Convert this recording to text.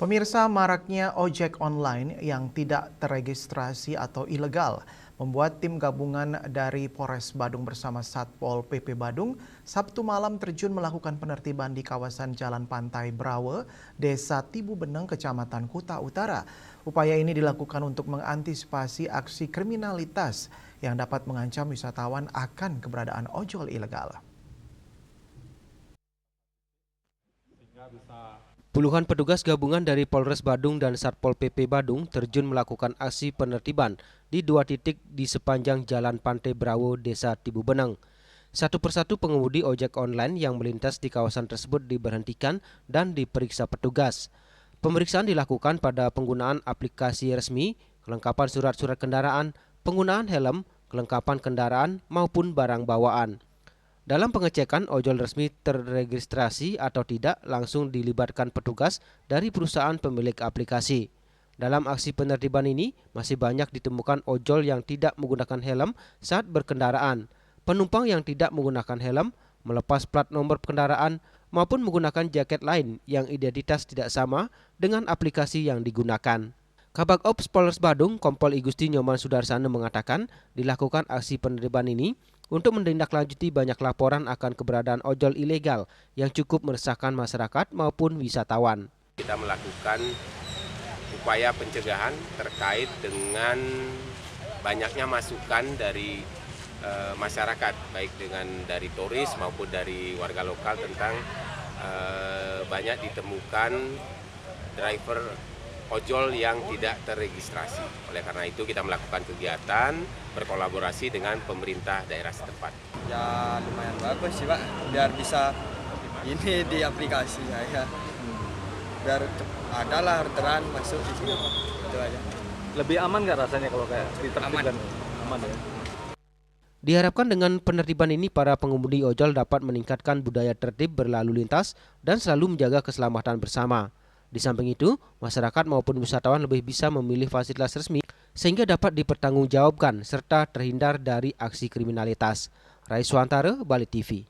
Pemirsa, maraknya ojek online yang tidak terregistrasi atau ilegal membuat tim gabungan dari Polres Badung bersama Satpol PP Badung Sabtu malam terjun melakukan penertiban di kawasan Jalan Pantai Brawe, Desa Tibu Beneng, Kecamatan Kuta Utara. Upaya ini dilakukan untuk mengantisipasi aksi kriminalitas yang dapat mengancam wisatawan akan keberadaan ojol ilegal. Puluhan petugas gabungan dari Polres Badung dan Satpol PP Badung terjun melakukan aksi penertiban di dua titik di sepanjang Jalan Pantai Brawo, Desa Tibu Beneng. Satu persatu pengemudi ojek online yang melintas di kawasan tersebut diberhentikan dan diperiksa petugas. Pemeriksaan dilakukan pada penggunaan aplikasi resmi, kelengkapan surat-surat kendaraan, penggunaan helm, kelengkapan kendaraan maupun barang bawaan. Dalam pengecekan ojol resmi terregistrasi atau tidak langsung dilibatkan petugas dari perusahaan pemilik aplikasi. Dalam aksi penertiban ini masih banyak ditemukan ojol yang tidak menggunakan helm saat berkendaraan, penumpang yang tidak menggunakan helm, melepas plat nomor kendaraan maupun menggunakan jaket lain yang identitas tidak sama dengan aplikasi yang digunakan. Kabag Ops Polres Badung, Kompol Igusti Nyoman Sudarsana mengatakan dilakukan aksi penertiban ini untuk menindaklanjuti banyak laporan akan keberadaan ojol ilegal yang cukup meresahkan masyarakat maupun wisatawan. Kita melakukan upaya pencegahan terkait dengan banyaknya masukan dari masyarakat, baik dari turis maupun dari warga lokal tentang banyak ditemukan driver ojol yang tidak terregistrasi. Oleh karena itu kita melakukan kegiatan berkolaborasi dengan pemerintah daerah setempat. Ya lumayan bagus sih Pak, biar bisa ini di aplikasi ya. Biar adalah orderan masuk di sini, itu aja. Lebih aman nggak rasanya kalau kayak ditertibkan? Aman ya. Diharapkan dengan penertiban ini para pengemudi ojol dapat meningkatkan budaya tertib berlalu lintas dan selalu menjaga keselamatan bersama. Di samping itu, masyarakat maupun wisatawan lebih bisa memilih fasilitas resmi sehingga dapat dipertanggungjawabkan serta terhindar dari aksi kriminalitas. Rai Suantara, Bali TV.